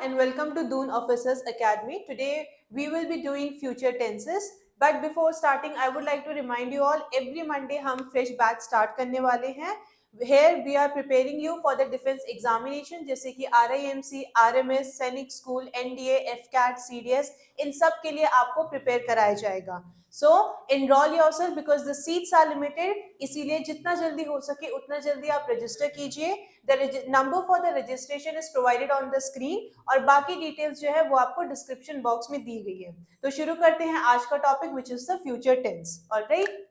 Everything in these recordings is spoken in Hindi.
and welcome to Doon Officers Academy. Today we will be doing future tenses. But before starting, I would like to remind you all, every Monday हम fresh batch start करने वाले हैं. Here we are preparing you for the defense examination जैसे कि RIMC, RMS, सैनिक स्कूल, NDA, FCAT, CDS इन सब के लिए आपको प्रिपेयर कराया जाएगा. So enroll yourself because the seats are limited. इसीलिए जितना जल्दी हो सके उतना जल्दी आप रजिस्टर कीजिए. The number for the registration is provided on the screen और बाकी डिटेल्स जो है वो आपको डिस्क्रिप्शन बॉक्स में दी गई है. तो शुरू करते हैं आज का topic which is the future tense. Alright,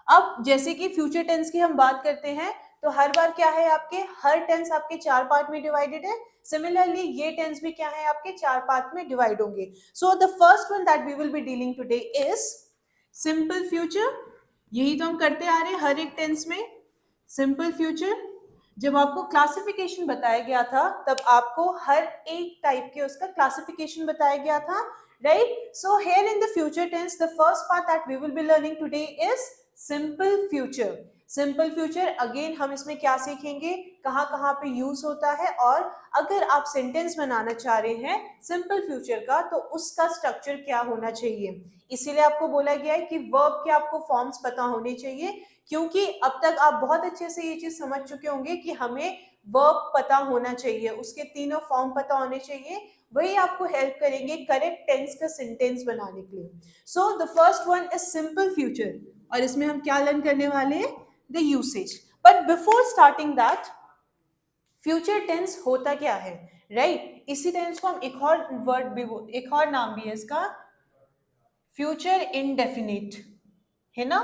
अब जैसे कि फ्यूचर टेंस की हम बात करते हैं तो हर बार क्या है, आपके हर टेंस आपके चार पार्ट में डिवाइडेड है. सिमिलरली ये टेंस भी क्या है, आपके चार पार्ट में डिवाइड होंगे. So the first one that we will be dealing today is simple future. यही तो हम करते आ रहे हैं हर एक टेंस में. सिंपल फ्यूचर जब आपको क्लासिफिकेशन बताया गया था तब आपको हर एक टाइप के उसका क्लासिफिकेशन बताया गया था, right. So here in the future tense the first part that we will be learning today is simple future. Simple future again हम इसमें क्या सीखेंगे, कहाँ कहाँ पे यूज होता है, और अगर आप सेंटेंस बनाना चाह रहे हैं सिंपल फ्यूचर का तो उसका स्ट्रक्चर क्या होना चाहिए. इसीलिए आपको बोला गया है कि वर्ब के आपको फॉर्म्स पता होने चाहिए, क्योंकि अब तक आप बहुत अच्छे से ये चीज समझ चुके होंगे कि हमें वर्ब पता होना चाहिए, उसके तीनों फॉर्म पता होने चाहिए. वही आपको हेल्प करेंगे करेक्ट टेंस का सेंटेंस बनाने के लिए. So the first one is simple future और इसमें हम क्या लर्न करने वाले हैं, the usage. But before starting that, future tense होता क्या है, राइट. इसी टेंस को हम एक और वर्ड भी, एक और नाम भी है इसका, फ्यूचर इनडेफिनिट, है ना.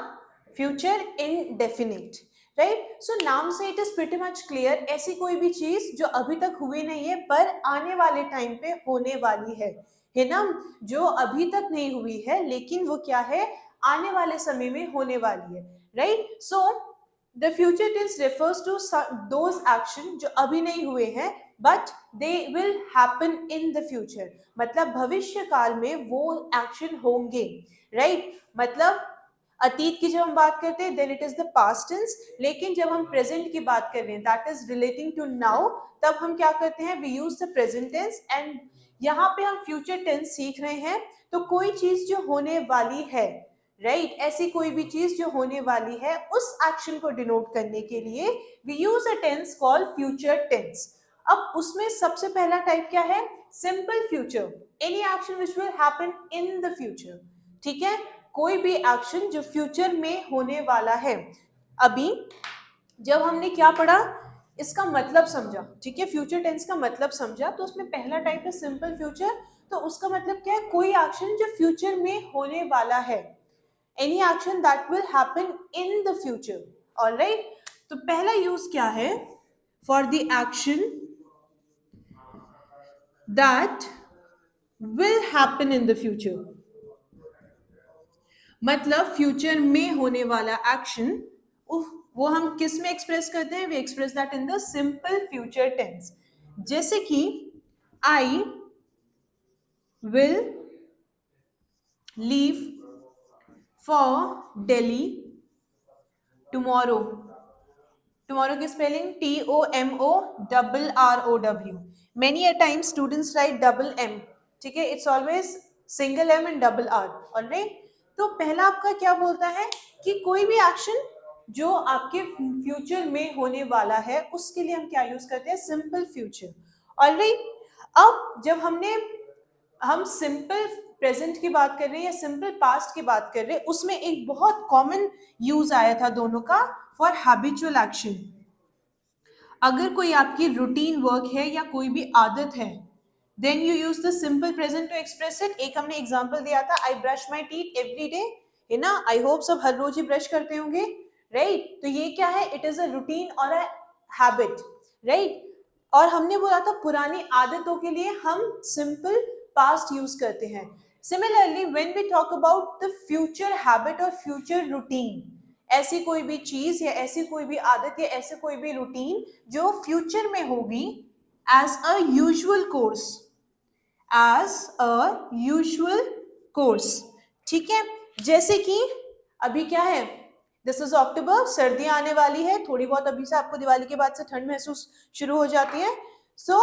Future indefinite, right. सो नाम से it is pretty much clear, ऐसी कोई भी चीज जो अभी तक हुई नहीं है पर आने वाले टाइम पे होने वाली है ना. जो अभी तक नहीं हुई है लेकिन वो क्या है, आने वाले समय में होने वाली है, right. So the future tense refers to those action जो अभी नहीं हुए हैं but they will happen in the future. मतलब भविष्य काल में वो एक्शन होंगे, राइट. मतलब अतीत की जब हम बात करते हैं then it is the past tense, लेकिन जब हम प्रेजेंट की बात कर रहे हैं that is relating to now, तब हम क्या करते हैं, we use the present tense. And यहाँ पे हम फ्यूचर टेंस सीख रहे हैं तो कोई चीज जो होने वाली है, राइट, ऐसी कोई भी चीज जो होने वाली है उस एक्शन को डिनोट करने के लिए we use a tense called future tense. अब उसमें सबसे पहला टाइप क्या है, simple future, any action which will happen in the future. ठीक है, कोई भी एक्शन जो फ्यूचर में होने वाला है. अभी जब हमने क्या पढ़ा, इसका मतलब समझा, ठीक है, फ्यूचर टेंस का मतलब समझा, तो उसमें पहला टाइप है सिंपल फ्यूचर. तो उसका मतलब क्या है, कोई एक्शन जो फ्यूचर में होने वाला है, any action that will happen in the future. Alright, तो पहला यूज क्या है, for the action that will happen in the future. मतलब फ्यूचर में होने वाला एक्शन वो हम किस में एक्सप्रेस करते हैं, we express that in the simple future tense. जैसे कि I will leave for Delhi tomorrow. Tomorrow की spelling TOMORROW. Many a time students write double M, ठीक है, it's always single M and double R. Alright, तो पहला आपका क्या बोलता है कि कोई भी एक्शन जो आपके फ्यूचर में होने वाला है उसके लिए हम क्या यूज करते हैं, सिंपल फ्यूचर. ऑलराइट, अब जब हम सिंपल प्रेजेंट की बात कर रहे हैं या सिंपल पास्ट की बात कर रहे हैं, उसमें एक बहुत कॉमन यूज आया था दोनों का, फॉर हैबिचुअल एक्शन. अगर कोई आपकी रूटीन वर्क है या कोई भी आदत है, then you use the simple present to express it. एक हमने एग्जांपल दिया था, I brush my teeth every day, है ना. आई होप सब हर रोज ही ब्रश करते होंगे, राइट. तो ये क्या है, इट इज अ रूटीन और अ हैबिट, राइट. और हमने बोला था पुरानी आदतों के लिए हम सिंपल पास्ट यूज करते हैं. Similarly when we talk about the future habit और फ्यूचर रूटीन, ऐसी कोई भी चीज या ऐसी कोई भी आदत या ऐसे कोई भी रूटीन जो फ्यूचर में होगी as a usual course, as a usual course, ठीक है. जैसे कि अभी क्या है, दिस इज अक्टूबर, सर्दियां आने वाली है, थोड़ी बहुत अभी से आपको दिवाली के बाद से ठंड महसूस शुरू हो जाती है. सो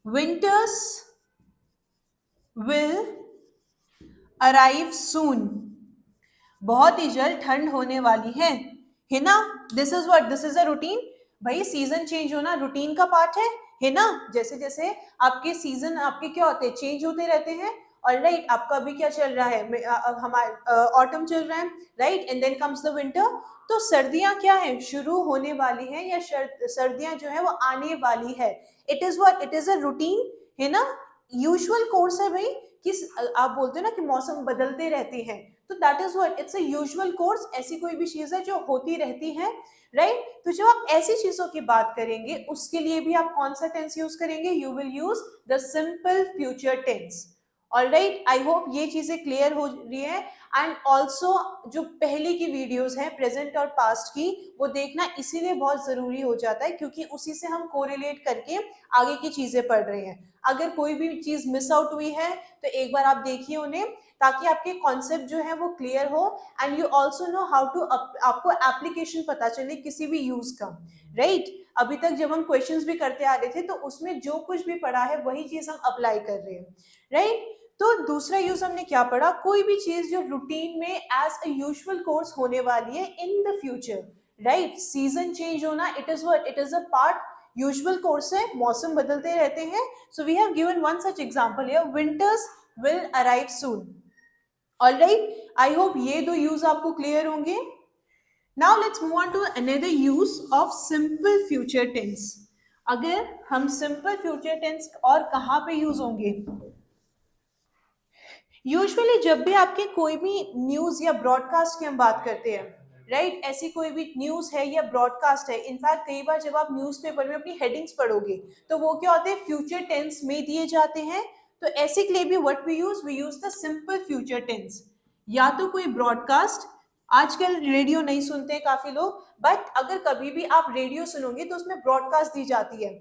विंटर्स विल अराइव सून, बहुत ही जल्द ठंड होने वाली है ना। This is what, this is a routine. भाई सीजन चेंज होना रूटीन का पार्ट है ना। जैसे जैसे आपके सीजन आपके क्या होते हैं, चेंज होते रहते हैं। और राइट, आपका अभी क्या चल रहा है, हमारा ऑटम चल रहा है, right, and then comes the winter. तो सर्दियां क्या है, शुरू होने वाली है, या सर्दियां जो है वो आने वाली है। It is what, it is a routine, है ना। यूजुअल कोर्स है भाई, कि आप बोलते हो ना कि मौसम बदलते रहते हैं, तो that is what, it's a usual course. ऐसी कोई भी चीज है जो होती रहती है, राइट। तो जब आप ऐसी चीजों की बात करेंगे, उसके लिए भी आप कौन सा टेंस यूज करेंगे, you will use the simple future tense. Alright, I hope ये चीजें क्लियर हो रही है। एंड ऑल्सो जो पहले की वीडियोस हैं प्रेजेंट और पास्ट की, वो देखना इसीलिए बहुत जरूरी हो जाता है, क्योंकि उसी से हम कोरिलेट करके आगे की चीजें पढ़ रहे हैं। अगर कोई भी चीज मिस आउट हुई है तो एक बार आप देखिए उन्हें, ताकि आपके कॉन्सेप्ट जो है वो क्लियर हो, and you also know how to, आपको एप्लीकेशन पता चले किसी भी यूज का, राइट। अभी तक जब हम क्वेश्चंस भी करते आ रहे थे, तो उसमें जो कुछ भी पढ़ा है वही चीज हम अप्लाई कर रहे हैं, राइट। तो दूसरा यूज हमने क्या पढ़ा, कोई भी चीज जो रूटीन में एज अ यूजुअल कोर्स होने वाली है in the future, right. Season change होना, it is what, it is a part, usual course है, मौसम बदलते रहते हैं। So we have given one such example here, winters will arrive soon. Alright, I hope ये दो यूज आपको क्लियर होंगे। Now let's move on to another use of simple future tense. अगर हम सिंपल फ्यूचर टेंस और कहां पे यूज होंगे, यूजुअली जब भी आपके कोई भी न्यूज या ब्रॉडकास्ट की हम बात करते हैं, राइट, ऐसी कोई भी न्यूज है या ब्रॉडकास्ट है, इनफैक्ट कई बार जब आप न्यूज़पेपर में अपनी हेडिंग्स पढ़ोगे, तो वो क्या होते हैं, फ्यूचर टेंस में दिए जाते हैं। तो ऐसे के लिए भी what we use the simple future tense. या तो कोई ब्रॉडकास्ट, आजकल रेडियो नहीं सुनते काफी लोग, बट अगर कभी भी आप रेडियो सुनोगे तो उसमें ब्रॉडकास्ट दी जाती है।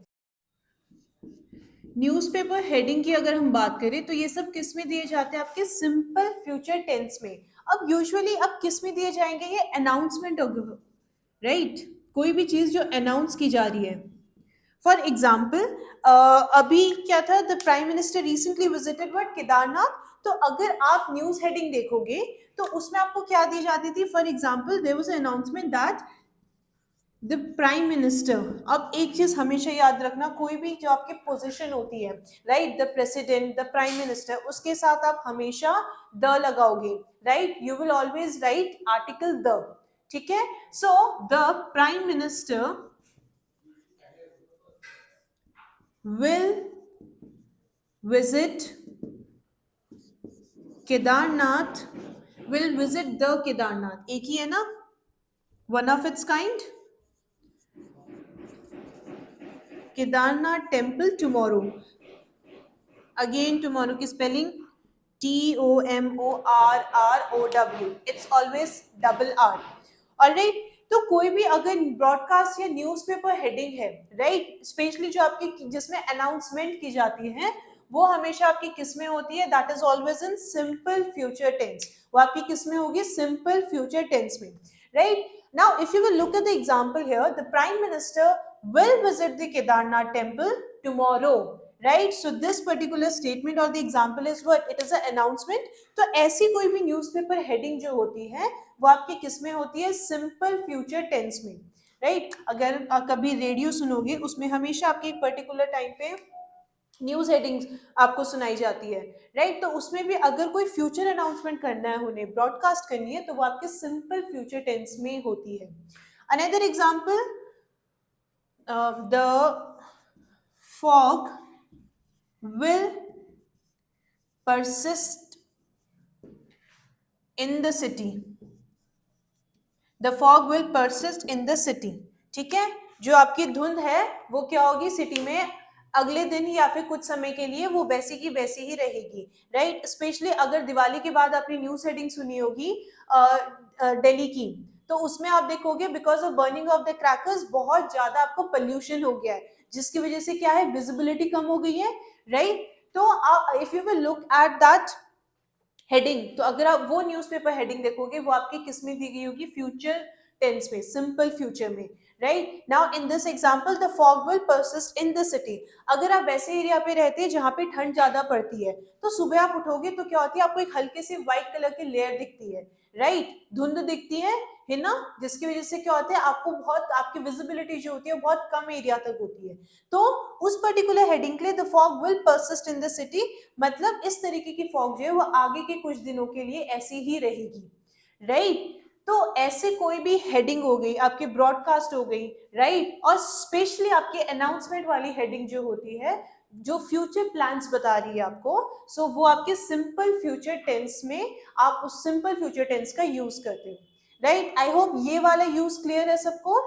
न्यूज़पेपर हेडिंग की अगर हम बात करें, तो ये सब किस में दिए जाते हैं, आपके सिंपल फ्यूचर टेंस में। अब यूजुअली अब किस में दिए जाएंगे, ये अनाउंसमेंट, राइट, कोई भी चीज जो अनाउंस की जा रही है। फॉर एग्जाम्पल, अभी क्या था, the prime minister recently visited what, Kedarnath. तो अगर आप न्यूज हेडिंग देखोगे, तो उसमें आपको क्या दी जाती थी, for example there was announcement that the prime minister. अब एक चीज हमेशा याद रखना, कोई भी जो आपकी पोजीशन होती है, right, the president, the prime minister, उसके साथ आप हमेशा द लगाओगे, right, you will always write article the, ठीक है। So the prime minister will visit Kedarnath, will visit the Kedarnath, एक ही है ना, one of its kind, Kedarnath temple tomorrow. Again tomorrow की spelling TOMORROW, it's always double R. Alright, तो कोई भी अगर ब्रॉडकास्ट या न्यूज़पेपर हेडिंग है, राइट, स्पेशली जो आपकी जिसमें अनाउंसमेंट की जाती है, वो हमेशा आपकी किस में होती है, that is always in simple future tense. वो आपकी किस में होगी, सिंपल फ्यूचर टेंस में, right. Now if you will look at the example here, the prime minister will visit the Kedarnath temple tomorrow, right? So this particular statement or the example is what, it is an announcement। तो ऐसी कोई भी न्यूज़पेपर हेडिंग जो होती है, वो आपके किस में होती है, सिंपल फ्यूचर टेंस में, राइट। अगर कभी रेडियो सुनोगे, उसमें हमेशा आपके एक पर्टिकुलर टाइम पे न्यूज हेडिंग्स आपको सुनाई जाती है, राइट। तो उसमें भी अगर कोई फ्यूचर अनाउंसमेंट करना है, उन्हें ब्रॉडकास्ट करनी है, तो वो आपके सिंपल फ्यूचर टेंस में होती है। Another example, the fog will persist in the city, the fog will persist in the city, ठीक है। जो आपकी धुंध है वो क्या होगी, सिटी में अगले दिन या फिर कुछ समय के लिए वो वैसी की वैसी ही रहेगी, राइट। स्पेशली अगर दिवाली के बाद आपने न्यूज हेडिंग सुनी होगी दिल्ली की, तो उसमें आप देखोगे because of burning of the crackers बहुत ज्यादा आपको पोल्यूशन हो गया है, जिसकी वजह से क्या है, विजिबिलिटी कम हो गई है, राइट। तो if you will look at that heading, तो अगर आप वो न्यूज़पेपर हेडिंग देखोगे, वो आपकी किस में दी गई होगी, फ्यूचर टेंस में, सिंपल फ्यूचर में, right. Now in this example the fog will persist in the city. अगर आप वैसे एरिया पे रहते हैं जहाँ पे ठंड ज्यादा पड़ती है, तो सुबह आप उठोगे तो क्या होती है, आपको एक हल्के से व्हाइट कलर की लेयर दिखती है, राइट, धुंध दिखती है ना, जिसकी वजह से क्या होता है, आपको बहुत, आपकी विजिबिलिटी जो होती है वो बहुत कम एरिया तक होती है. तो उस पर्टिकुलर हेडिंग के लिए the fog will persist in the city, मतलब इस तरीके की फॉग जो है वो आगे के कुछ दिनों के लिए ऐसी ही रहेगी, राइट. तो ऐसे कोई भी हेडिंग हो गई, आपकी ब्रॉडकास्ट हो गई, राइट, और स्पेशली आपके अनाउंसमेंट वाली हेडिंग जो होती है, जो फ्यूचर प्लान्स बता रही है आपको, सो वो आपके सिंपल फ्यूचर टेंस में आप उस सिंपल फ्यूचर टेंस का यूज करते हो, राइट. आई होप ये वाला यूज क्लियर है सबको.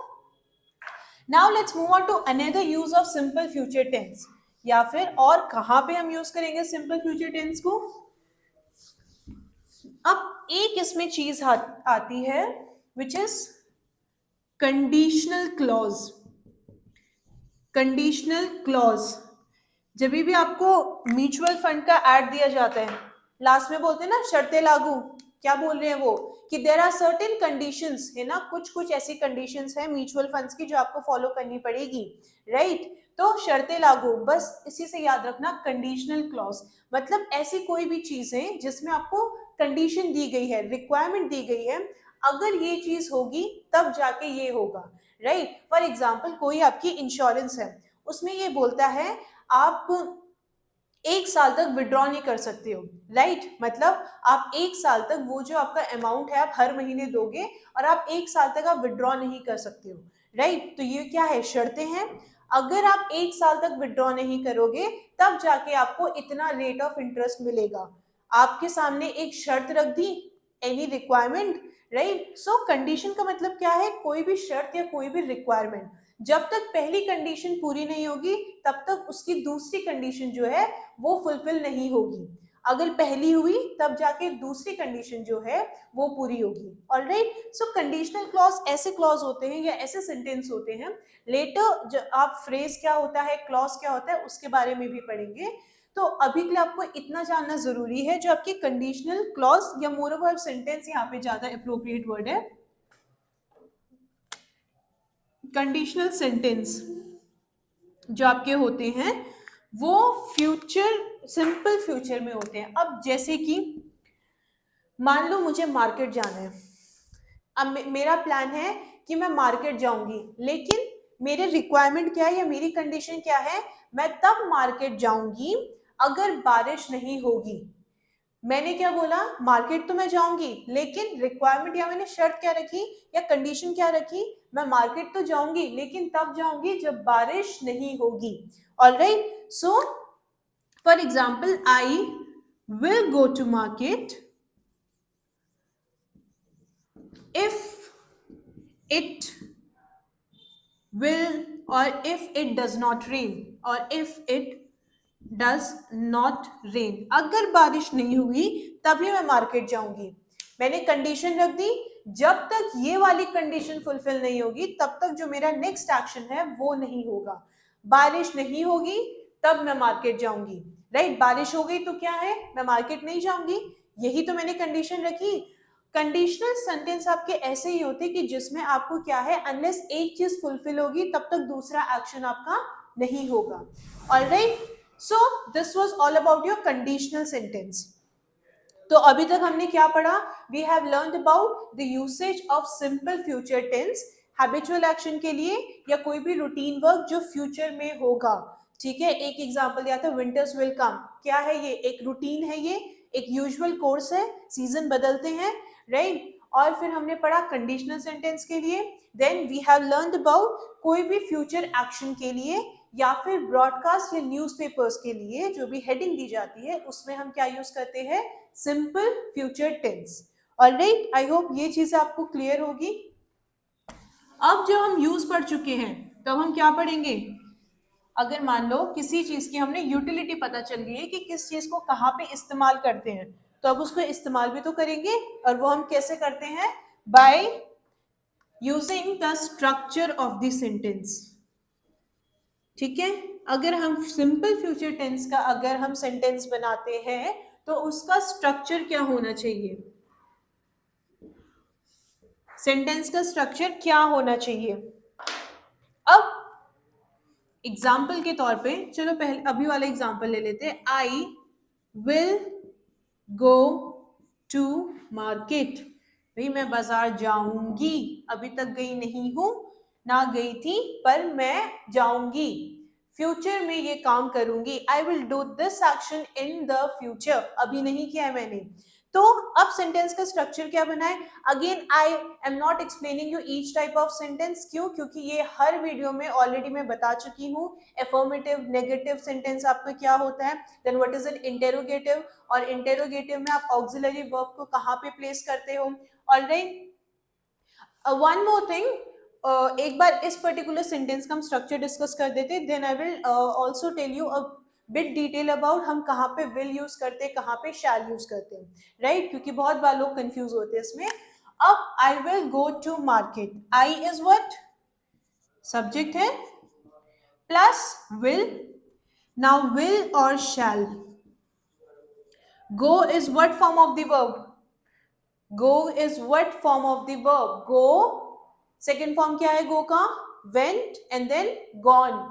Now let's move on to another use of simple future tense. या फिर और कहाँ पे हम यूज करेंगे सिंपल फ्यूचर टेंस को. अब एक इसमें चीज आती है which is conditional clause. Conditional clause, जब भी आपको म्यूचुअल फंड का ऐड दिया जाता है, लास्ट में बोलते हैं ना शर्तें लागू, क्या बोल रहे हैं वो, कि देयर आर सर्टेन कंडीशंस, है ना, कुछ कुछ ऐसी कंडीशंस है म्यूचुअल फंड्स की जो आपको फॉलो करनी पड़ेगी, राइट. तो शर्तें लागू, बस इसी से याद रखना, कंडीशनल क्लॉज मतलब ऐसी कोई भी चीज है जिसमें आपको कंडीशन दी गई है, रिक्वायरमेंट दी गई है, अगर ये चीज होगी तब जाके ये होगा, राइट. फॉर एग्जाम्पल कोई आपकी इंश्योरेंस है, उसमें ये बोलता है आप 1 साल तक विड्रॉ नहीं कर सकते हो, राइट. मतलब आप 1 साल तक वो जो आपका अमाउंट है आप हर महीने दोगे, और आप 1 साल तक आप विड्रॉ नहीं कर सकते हो, राइट. तो ये क्या है, शर्तें हैं. अगर आप 1 साल तक विड्रॉ नहीं करोगे तब जाके आपको इतना रेट ऑफ इंटरेस्ट मिलेगा. आपके सामने एक शर्त रख दी, any requirement, right. So condition का मतलब क्या है, कोई भी शर्त या कोई भी रिक्वायरमेंट, जब तक पहली कंडीशन पूरी नहीं होगी तब तक उसकी दूसरी कंडीशन जो है वो फुलफिल नहीं होगी. अगर पहली हुई तब जाके दूसरी कंडीशन जो है वो पूरी होगी. ऑलराइट. सो कंडीशनल क्लॉज ऐसे क्लॉज होते हैं या ऐसे सेंटेंस होते हैं, लेटर आप फ्रेज क्या होता है, क्लॉज क्या होता है, उसके बारे में भी पढ़ेंगे. तो अभी के लिए आपको इतना जानना जरूरी है, जो आपकी कंडीशनल क्लॉज या मोर ओवर सेंटेंस, यहाँ पे ज्यादा अप्रोप्रिएट वर्ड है, कंडीशनल सेंटेंस जो आपके होते हैं वो फ्यूचर, सिंपल फ्यूचर में होते हैं. अब जैसे कि मान लो मुझे मार्केट जाना है, अब मेरा प्लान है कि मैं मार्केट जाऊंगी, लेकिन मेरे रिक्वायरमेंट क्या है या मेरी कंडीशन क्या है, मैं तब मार्केट जाऊंगी अगर बारिश नहीं होगी. मैंने क्या बोला, मार्केट तो मैं जाऊंगी, लेकिन रिक्वायरमेंट या मैंने शर्त क्या रखी या कंडीशन क्या रखी, मैं मार्केट तो जाऊंगी लेकिन तब जाऊंगी जब बारिश नहीं होगी. Alright. So for example I will go to market if it will, or if it does not rain, or if it does not rain, अगर बारिश नहीं हुई तभी मैं मार्केट जाऊंगी. मैंने कंडीशन रख दी, जब तक ये वाली कंडीशन फुलफिल नहीं होगी तब तक जो मेरा नेक्स्ट एक्शन है वो नहीं होगा. बारिश नहीं होगी तब मैं मार्केट जाऊंगी, राइट. बारिश हो गई तो क्या है, मैं मार्केट नहीं जाऊंगी, यही तो मैंने कंडीशन रखी. कंडीशनल सेंटेंस आपके ऐसे ही होते कि जिसमें आपको क्या है, अनलेस एक चीज फुलफिल होगी तब तक दूसरा एक्शन आपका नहीं होगा. Alright. So this was all about your conditional sentence. तो अभी तक हमने क्या पढ़ा, we have learned about the usage of simple future tense habitual action के लिए या कोई भी रूटीन वर्क जो फ्यूचर में होगा. ठीक है, एक एग्जांपल दिया था, विंटर्स विल कम. क्या है ये, एक रूटीन है, ये एक यूजुअल कोर्स है, सीजन बदलते हैं, राइट. और फिर हमने पढ़ा कंडीशनल सेंटेंस के लिए. Then we have learned about कोई भी फ्यूचर एक्शन के लिए या फिर ब्रॉडकास्ट या न्यूज़पेपर्स के लिए जो भी हेडिंग दी जाती है उसमें हम क्या यूज करते हैं, simple future tense. Alright. I hope ये चीजें आपको क्लियर होगी. अब जो हम यूज पढ़ चुके हैं तो हम क्या पढ़ेंगे, अगर मान लो किसी चीज की हमने यूटिलिटी पता चल गई है कि किस चीज को कहाँ पे इस्तेमाल करते हैं, तो अब उसको इस्तेमाल भी तो करेंगे, और वो हम कैसे करते हैं, by using the structure of the sentence. ठीक है, अगर हम सिंपल फ्यूचर टेंस का अगर हम सेंटेंस बनाते हैं तो उसका स्ट्रक्चर क्या होना चाहिए. सेंटेंस का स्ट्रक्चर क्या होना चाहिए। अब एग्जाम्पल के तौर पे चलो पहले अभी वाला एग्जाम्पल ले लेते हैं। I will go to market. भाई मैं बाजार जाऊंगी, अभी तक गई नहीं हूं, ना गई थी, पर मैं जाऊंगी, फ्यूचर में ये काम करूंगी। I will do this action in the future, अभी नहीं किया है मैंने। तो अब सेंटेंस का स्ट्रक्चर क्या बनाए। Again I am not explaining you each type of sentence, क्यों, क्योंकि ये हर वीडियो में ऑलरेडी मैं बता चुकी हूँ। एफर्मेटिव नेगेटिव सेंटेंस आपका क्या होता है, then what is an interrogative, और इंटेरोगेटिव में आप ऑक्सिलरी वर्ब को कहाँ पे प्लेस करते हो। ऑलराइट, वन मोर थिंग, एक बार इस पर्टिकुलर सेंटेंस का हम स्ट्रक्चर डिस्कस कर देते, then I will also tell you a bit detail about हम कहाँ पे विल यूज करते हैं, कहाँ पे शैल यूज करते हैं, राइट, क्योंकि बहुत बार लोग कंफ्यूज होते हैं इसमें। अब I will go to market, I is what, subject है, प्लस विल, नाउ विल और shall, go is what form of the verb, go is what form of the verb, go second form क्या है go का, went and then gone,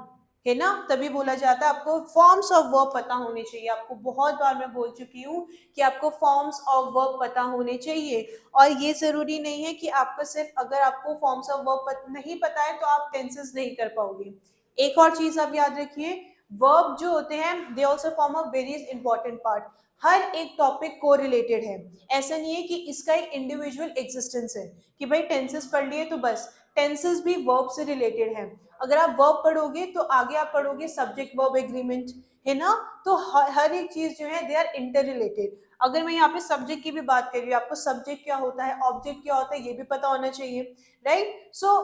है ना, तभी बोला जाता है। आपको फॉर्म्स ऑफ वर्ब पता होने चाहिए, आपको बहुत बार मैं बोल चुकी हूँ कि आपको फॉर्म्स ऑफ वर्ब पता होने चाहिए। और ये जरूरी नहीं है कि आपको सिर्फ अगर आपको फॉर्म्स ऑफ वर्ब नहीं पता है तो आप टेंसेस नहीं कर पाओगे। एक और चीज आप याद रखिए, वर्ब जो होते हैं they also form a very important part. हर एक टॉपिक को रिलेटेड है, ऐसा नहीं है कि इसका एक इंडिविजुअल एग्जिस्टेंस है कि भाई टेंसेस पढ़ लिए तो बस, टेंसेस भी वर्ब से रिलेटेड है। अगर आप वर्ब पढ़ोगे तो आगे आप पढ़ोगे सब्जेक्ट वर्ब एग्रीमेंट, है ना, तो हर एक चीज जो है दे आर इंटर रिलेटेड। अगर मैं यहाँ पे सब्जेक्ट की भी बात कर रही हूँ, आपको सब्जेक्ट क्या होता है, ऑब्जेक्ट क्या होता है, ये भी पता होना चाहिए, राइट। सो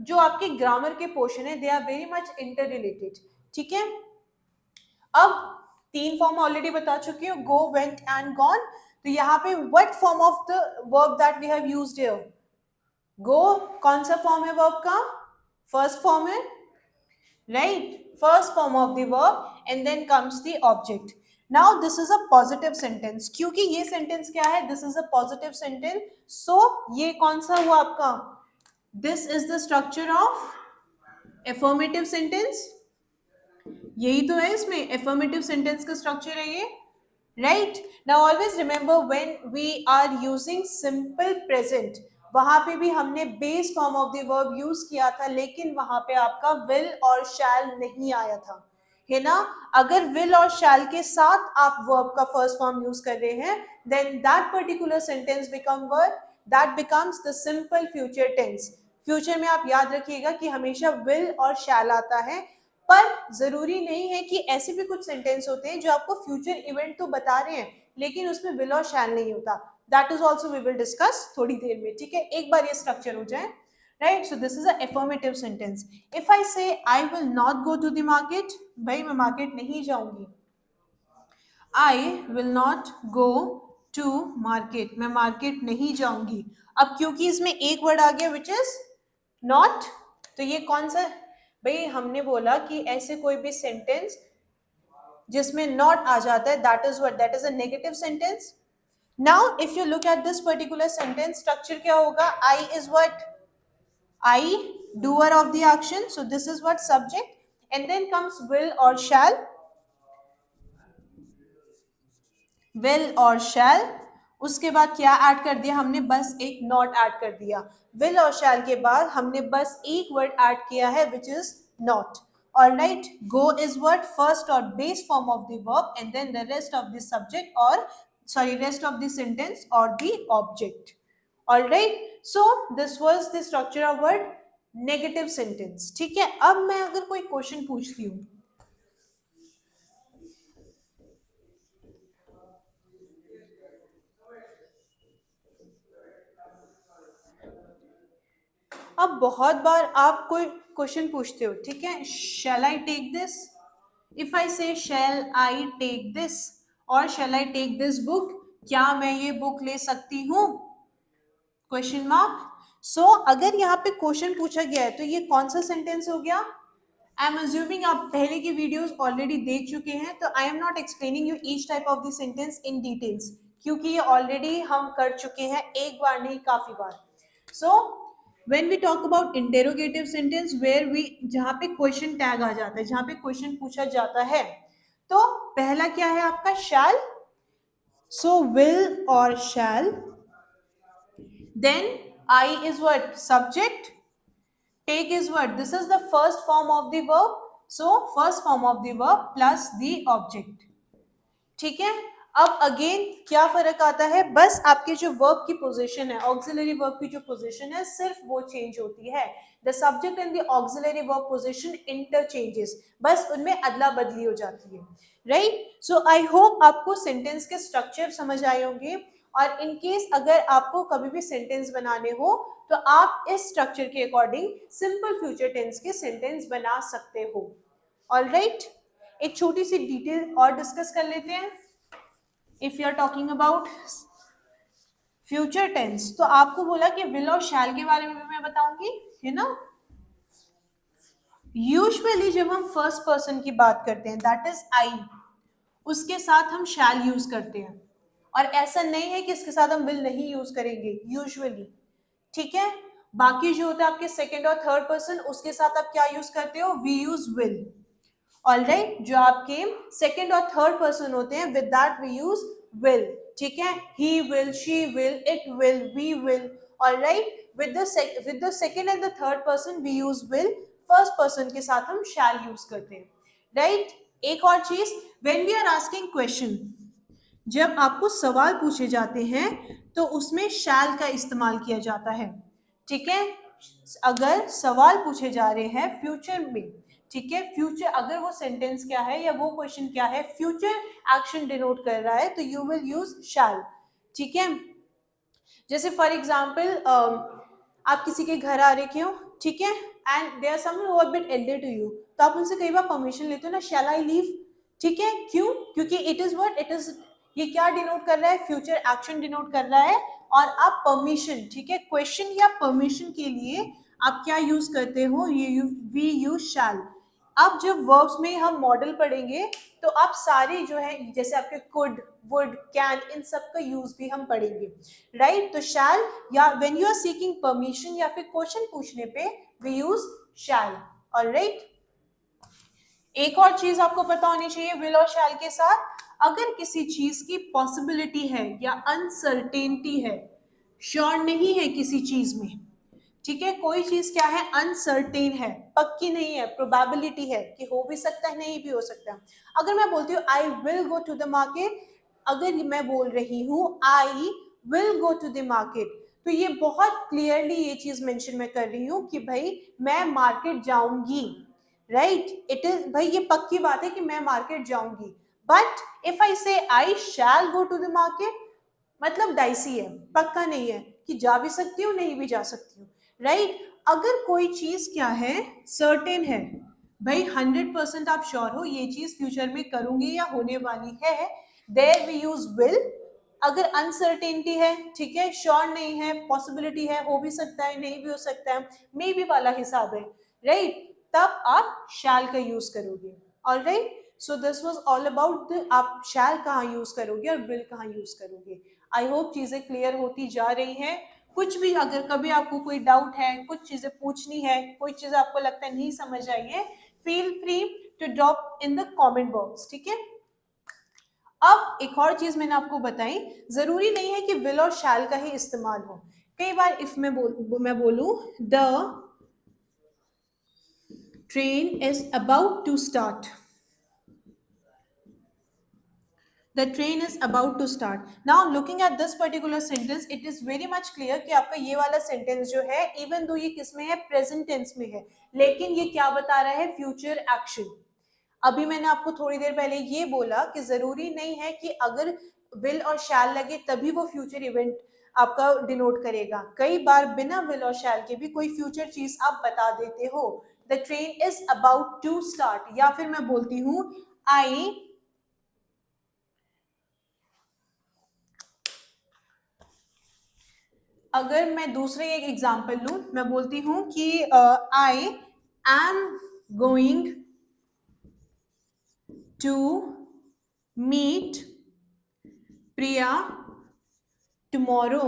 जो आपके ग्रामर के पोर्शन है they are very much interrelated, ठीक है। अब तीन फॉर्म ऑलरेडी बता चुकी हूँ, गो, वेंट एंड गॉन। तो यहाँ पे what form of the verb that we have used here, go कौन सा फॉर्म है वर्ब का, फर्स्ट फॉर्म है, right, first form of the verb and then comes the object. Now this is a positive sentence, क्योंकि ये सेंटेंस क्या है, this is a positive sentence, so ये कौन सा हुआ आपका, this is the structure of affirmative sentence, यही तो है इसमें एफर्मेटिव सेंटेंस का स्ट्रक्चर है ये, right. Now always remember when we are using simple present, वहां पे भी हमने base form of the verb use किया था, लेकिन वहां पे आपका विल और शैल नहीं आया था, है ना। अगर विल और शैल के साथ आप वर्ब का फर्स्ट फॉर्म यूज कर रहे हैं, then that particular sentence become verb, that becomes the simple future tense. Future में आप याद रखिएगा कि हमेशा विल और शैल आता है, पर जरूरी नहीं है कि ऐसे भी कुछ सेंटेंस होते हैं जो आपको फ्यूचर इवेंट तो बता रहे हैं लेकिन उसमें विल और शैल नहीं होता। That is also we will discuss थोड़ी देर में, ठीक है। एक बार ये स्ट्रक्चर हो जाए, right. So this is a affirmative sentence. If I say I will not go to the market, भाई मैं मार्केट नहीं जाऊंगी, I will not go to market, मैं मार्केट नहीं जाऊंगी। अब क्योंकि इसमें एक वर्ड आ गया विच इज नॉट, तो ये कौन सा, भाई हमने बोला कि ऐसे कोई भी सेंटेंस जिसमें नॉट आ जाता है that is what, that is a negative sentence. Now if you look at this particular sentence, structure क्या होगा, I is what, I doer of the action, so this is what subject, and then comes will or shall, will और shall, उसके बाद क्या ऐड कर दिया हमने, बस एक नॉट ऐड कर दिया। will और shall के बाद हमने बस एक वर्ड ऐड किया है which is not, alright। go is what, first or base form of the verb and then the rest of the subject or sorry rest of the sentence or the object, alright। so this was the structure of word negative sentence, ठीक है। अब मैं अगर कोई क्वेश्चन पूछती हूँ, अब बहुत बार आप कोई क्वेश्चन पूछते हो, ठीक है, shall I take this, if I say shall I take this और shall I take this book, क्या मैं ये बुक ले सकती हूँ, क्वेश्चन मार्क। सो अगर यहाँ पे क्वेश्चन पूछा गया है तो ये कौन सा सेंटेंस हो गया, आई एम अज्यूमिंग आप पहले की वीडियोस ऑलरेडी देख चुके हैं, तो I am not explaining you each type of the sentence in details, क्योंकि ये ऑलरेडी हम कर चुके हैं, एक बार नहीं काफी बार। सो when we talk about interrogative sentence where we जहाँ पे क्वेश्चन टैग आ जाता है, जहाँ पे क्वेश्चन पूछा जाता है, तो पहला क्या है आपका shall, so will or shall, then I is what, subject, take is what, this is the first form of the verb, so first form of the verb plus the object. ठीक है, अब अगेन क्या फर्क आता है, बस आपके जो वर्ब की पोजीशन है, ऑक्सिलरी वर्ब की जो पोजीशन है, सिर्फ वो चेंज होती है. The subject and the auxiliary verb position interchanges, बस उनमें अदला बदली हो जाती है. राइट, सो आई होप आपको सेंटेंस के स्ट्रक्चर समझ आए होंगे, और इन केस अगर आपको कभी भी सेंटेंस बनाने हो तो आप इस स्ट्रक्चर के अकॉर्डिंग सिंपल फ्यूचर टेंस के सेंटेंस बना सकते हो. ऑलराइट, एक छोटी सी डिटेल और डिस्कस कर लेते हैं. If you are talking about future tense, तो आपको बोला कि विल और शैल के बारे में भी मैं बताऊंगी, है ना. यूजुअली जब हम फर्स्ट पर्सन की बात करते हैं, दैट इज आई, उसके साथ हम शैल यूज करते हैं, और ऐसा नहीं है कि इसके साथ हम विल नहीं यूज करेंगे यूजुअली. ठीक है, बाकी जो होता है आपके सेकेंड और थर्ड पर्सन, उसके साथ आप क्या यूज करते हो, वी यूज विल. ऑलराइट, जो आपके सेकेंड और थर्ड पर्सन होते हैं, with that we use will. ठीक है, he will, she will, it will, we will. Alright, with the second and the third person we use will. First person के साथ हम शैल यूज करते हैं. राइट, एक और चीज, when we are asking question, जब आपको सवाल पूछे जाते हैं तो उसमें शैल का इस्तेमाल किया जाता है. ठीक है, अगर सवाल पूछे जा रहे हैं फ्यूचर में, ठीक है, फ्यूचर अगर वो सेंटेंस क्या है या वो क्वेश्चन क्या है, फ्यूचर एक्शन डिनोट कर रहा है, तो यू विल यूज शैल. ठीक है, जैसे फॉर एग्जाम्पल आप किसी के घर आ रखे हो, ठीक है, and they are someone who are bit elder to you, तो आप उनसे कई बार परमिशन लेते हो ना, शैल आई लीव. ठीक है, क्यों, क्योंकि it is what, it is, ये क्या डिनोट कर रहा है, फ्यूचर एक्शन डिनोट कर रहा है, और आप परमिशन, ठीक है, क्वेश्चन या परमिशन के लिए आप क्या यूज करते हो, ये वी यूज शैल. अब जब वर्ब्स में हम मॉडल पढ़ेंगे तो आप सारे जो है, जैसे आपके कुड, वुड, कैन, इन सब का यूज भी हम पढ़ेंगे. राइट, तो शैल, या when you are seeking permission या फिर क्वेश्चन पूछने पे वी यूज शैल. ऑलराइट, एक और चीज आपको पता होनी चाहिए विल और शैल के साथ, अगर किसी चीज की पॉसिबिलिटी है या अनसर्टेनिटी है, श्योर नहीं है किसी चीज में, ठीक है, कोई चीज क्या है, अनसर्टेन है, पक्की नहीं है, प्रोबेबिलिटी है कि हो भी सकता है, नहीं भी हो सकता है. अगर मैं बोलती हूँ I will go to the market, अगर मैं बोल रही हूँ I will go to the market, तो ये बहुत क्लियरली ये चीज मेंशन मैं कर रही हूँ कि भाई मैं मार्केट जाऊंगी. राइट, इट इज, भाई ये पक्की बात है कि मैं मार्केट जाऊंगी. But if I say I shell go to the market, मतलब डाइसी है, पक्का नहीं है कि जा भी सकती हूँ, नहीं भी जा सकती हूँ. राइट, अगर कोई चीज क्या है, सर्टेन है, भाई 100% आप श्योर हो ये चीज फ्यूचर में करूंगी या होने वाली है, देयर वी यूज विल. अगर अनसर्टेनिटी है, ठीक है, श्योर नहीं है, पॉसिबिलिटी है, हो भी सकता है, नहीं भी हो सकता है, मे बी वाला हिसाब है, राइट, तब आप शैल का यूज करोगे. Alright, so this was all about आप शैल कहाँ यूज करोगे और विल कहाँ यूज करोगे. आई होप चीजें क्लियर होती जा रही हैं. कुछ भी अगर कभी आपको कोई डाउट है, कुछ चीजें पूछनी है, कोई चीज आपको लगता है नहीं समझ आई है, feel free to drop in the comment box. ठीक है, अब एक और चीज मैंने आपको बताई, जरूरी नहीं है कि विल और शैल का ही इस्तेमाल हो. कई बार इफ मैं बोलूं the train is about to start, The train is about to start. Now looking at this particular sentence, it is very much clear कि आपका ये वाला sentence जो है, even though ये किस में है, present tense में है, लेकिन ये क्या बता रहा है, future action. अभी मैंने आपको थोड़ी देर पहले ये बोला कि जरूरी नहीं है कि अगर will और shall लगे तभी वो future event आपका डिनोट करेगा. कई बार बिना will और shall के भी कोई future चीज आप बता देते हो. The train is about to start, या फिर मैं बोलती हूँ I, अगर मैं दूसरे एक एग्जाम्पल लूं, मैं बोलती हूं कि I am going to meet Priya tomorrow.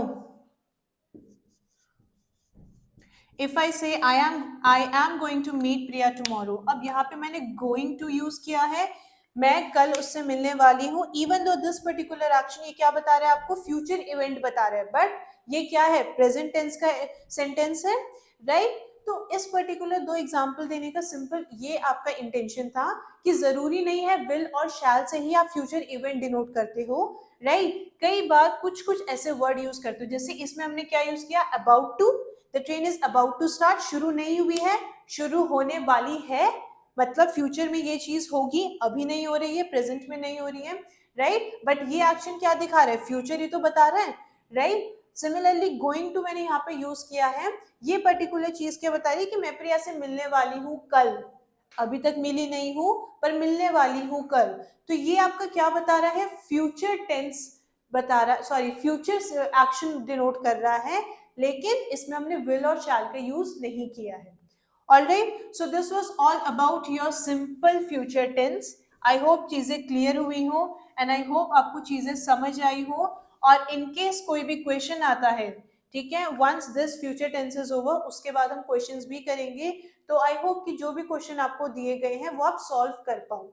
If I say I am going to meet Priya tomorrow, अब यहाँ पे मैंने गोइंग टू यूज किया है, मैं कल उससे मिलने वाली हूँ। Even though this particular action ये क्या बता रहा है आपको, फ्यूचर इवेंट बता रहा है, बट ये क्या है, प्रेजेंट टेंस का सेंटेंस है, राइट। तो इस पर्टिकुलर दो एग्जाम्पल देने का सिंपल ये आपका इंटेंशन था कि जरूरी नहीं है विल और शैल से ही आप फ्यूचर इवेंट डिनोट करते हो, राइट। कई बार कुछ कुछ ऐसे वर्ड यूज करते हो, जैसे इसमें हमने क्या यूज किया, about to, the train is about to start, शुरू नहीं हुई है, शुरू होने वाली है, मतलब फ्यूचर में ये चीज होगी, अभी नहीं हो रही है, प्रेजेंट में नहीं हो रही है, राइट। बट ये एक्शन क्या दिखा रहा है, फ्यूचर ही तो बता रहा है, राइट। सिमिलरली गोइंग टू मैंने यहाँ पे यूज किया है, ये पर्टिकुलर चीज क्या बता रही है कि मैं प्रिया से मिलने वाली हूँ कल, अभी तक मिली नहीं हूँ पर मिलने वाली हूँ कल। तो ये आपका क्या बता रहा है, फ्यूचर टेंस बता रहा, सॉरी फ्यूचर एक्शन डिनोट कर रहा है, लेकिन इसमें हमने विल और शैल का यूज नहीं किया है। Alright, so this was all about your simple future tense. I hope चीजें क्लियर हुई हो एंड आई होप आपको चीजें समझ आई हो। और इन केस कोई भी क्वेश्चन आता है, ठीक है, once this future tense is over, उसके बाद हम क्वेश्चंस भी करेंगे, तो आई होप कि जो भी क्वेश्चन आपको दिए गए हैं वो आप सॉल्व कर पाओ।